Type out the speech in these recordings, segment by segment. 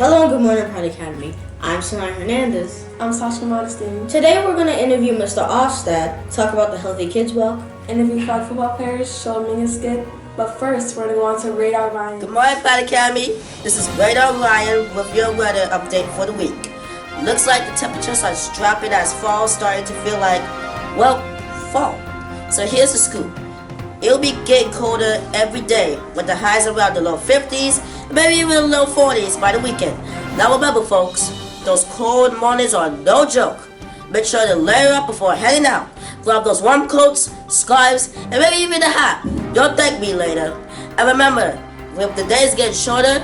Hello and good morning, Pride Academy. I'm Sinai Hernandez. I'm Sasha Modestine. Today we're going to interview Mr. Ofstad, talk about the Healthy Kids Walk. Interview flag football players, show MinGa skit. But first, we're going to go on to Radar Ryan. Good morning, Pride Academy. This is Radar Ryan with your weather update for the week. Looks like the temperatures are dropping as fall starting to feel like, well, fall. So here's the scoop. It'll be getting colder every day with the highs around the low 50s and maybe even the low 40s by the weekend. Now remember folks, those cold mornings are no joke. Make sure to layer up before heading out. Grab those warm coats, scarves, and maybe even a hat. You'll thank me later. And remember, if the days get shorter,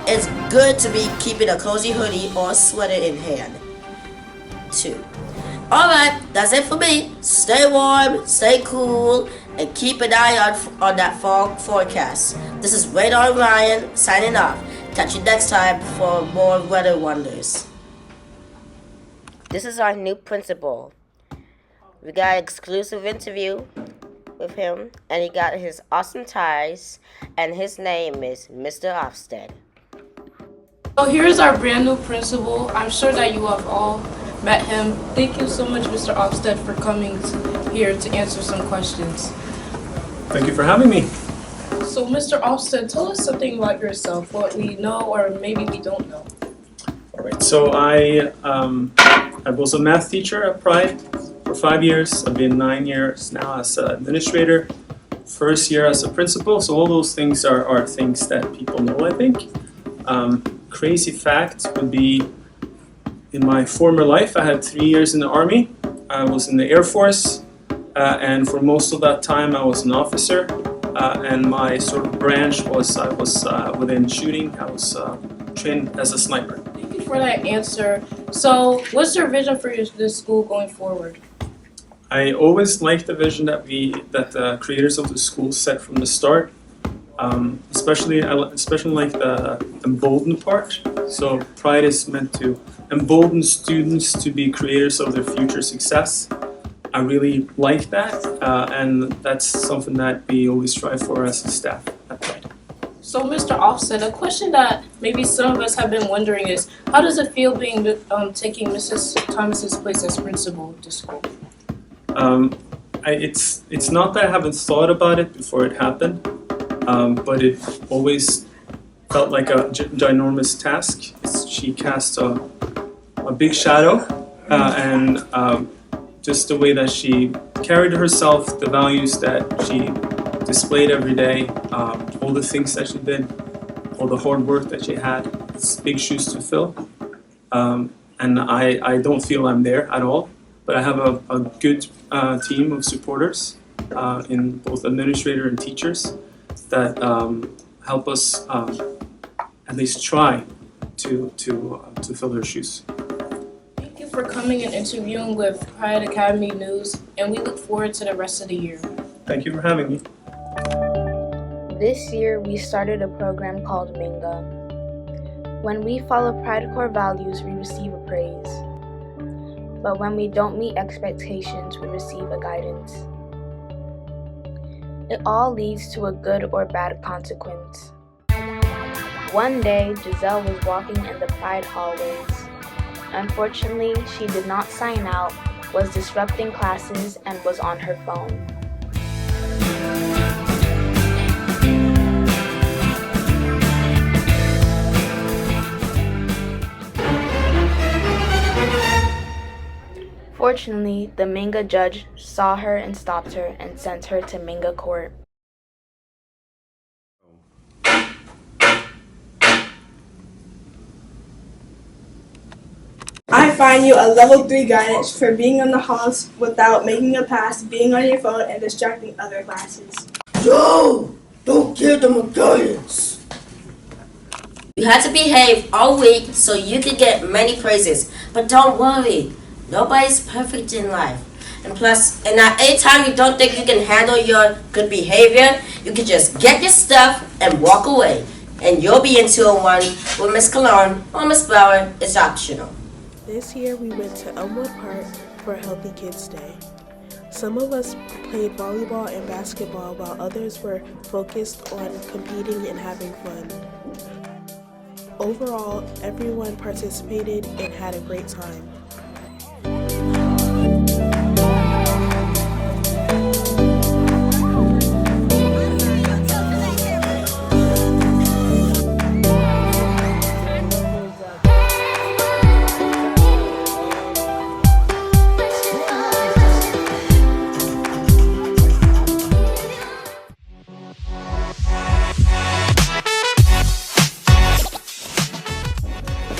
it's good to be keeping a cozy hoodie or sweater in hand too. Alright, that's it for me. Stay warm, stay cool, and keep an eye out on that fall forecast. This is Radar Ryan signing off. Catch you next time for more weather wonders. This is our new principal. We got an exclusive interview with him, and he got his awesome ties, and his name is Mr. Ofsted. So here's our brand new principal. I'm sure that you have all met him. Thank you so much, Mr. Ofsted, for coming here to answer some questions. Thank you for having me. So, Mr. Ofsted, tell us something about yourself, what we know or maybe we don't know. All right, so I was a math teacher at Pride for 5 years. I've been 9 years now as an administrator, first year as a principal. So all those things are things that people know, I think. Crazy fact would be, in my former life, I had 3 years in the Army. I was in the Air Force, and for most of that time I was an officer. And my sort of branch was I was within shooting. I was trained as a sniper. Thank you for that answer. So, what's your vision for this school going forward? I always liked the vision that the creators of the school set from the start. Especially like the embolden part. So Pride is meant to embolden students to be creators of their future success. I really like that, and that's something that we always strive for as a staff at Pride. So, Mr. Ofsted, a question that maybe some of us have been wondering is, how does it feel being taking Mrs. Thomas's place as principal of the school? It's not that I haven't thought about it before it happened, but it always felt like a ginormous task. She cast a big shadow, and just the way that she carried herself, the values that she displayed every day, all the things that she did, all the hard work that she had. It's big shoes to fill. And I don't feel I'm there at all, but I have a good team of supporters in both administrator and teachers that help us at least try to fill their shoes. Thank you for coming and interviewing with Pride Academy News, and we look forward to the rest of the year. Thank you for having me. This year, we started a program called MinGa. When we follow Pride core values, we receive a praise. But when we don't meet expectations, we receive a guidance. It all leads to a good or bad consequence. One day, Giselle was walking in the Pride hallways. Unfortunately, she did not sign out, was disrupting classes, and was on her phone. Fortunately, the MinGa judge saw her and stopped her and sent her to MinGa court. I find you a level 3 guidance for being in the halls without making a pass, being on your phone, and distracting other classes. Yo! Don't give them a guidance! You had to behave all week so you could get many praises. But don't worry, nobody's perfect in life. And plus, anytime you don't think you can handle your good behavior, you can just get your stuff and walk away. And you'll be in 201 with Miss Cologne or Miss Bauer. It's optional. This year we went to Elmwood Park for Healthy Kids Day. Some of us played volleyball and basketball while others were focused on competing and having fun. Overall, everyone participated and had a great time.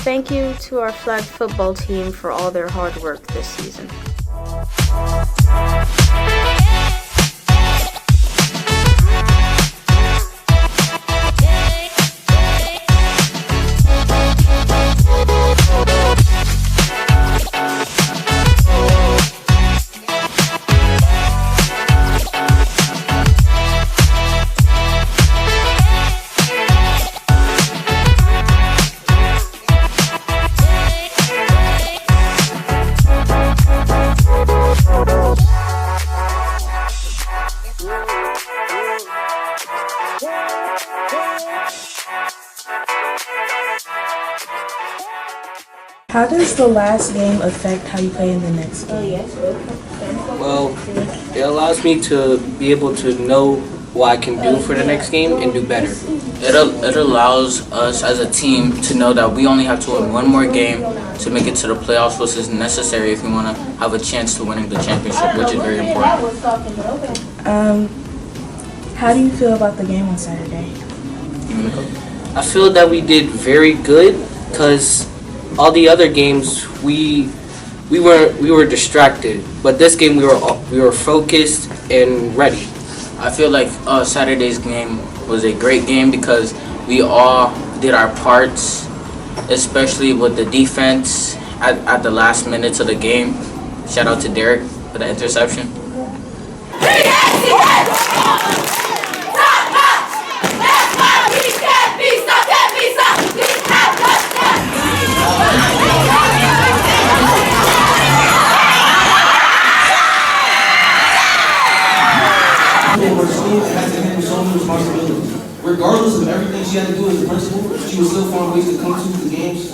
Thank you to our flag football team for all their hard work this season. How does the last game affect how you play in the next game? Well, it allows me to be able to know what I can do for the next game and do better. It allows us as a team to know that we only have to win one more game to make it to the playoffs, which is necessary if we want to have a chance to winning the championship, which is very important. How do you feel about the game on Saturday? I feel that we did very good because all the other games we were distracted, but this game we were focused and ready. I feel like Saturday's game was a great game because we all did our parts, especially with the defense at the last minutes of the game. Shout out to Derek for the interception. Regardless of everything she had to do as a principal, she would still find ways to come to the games.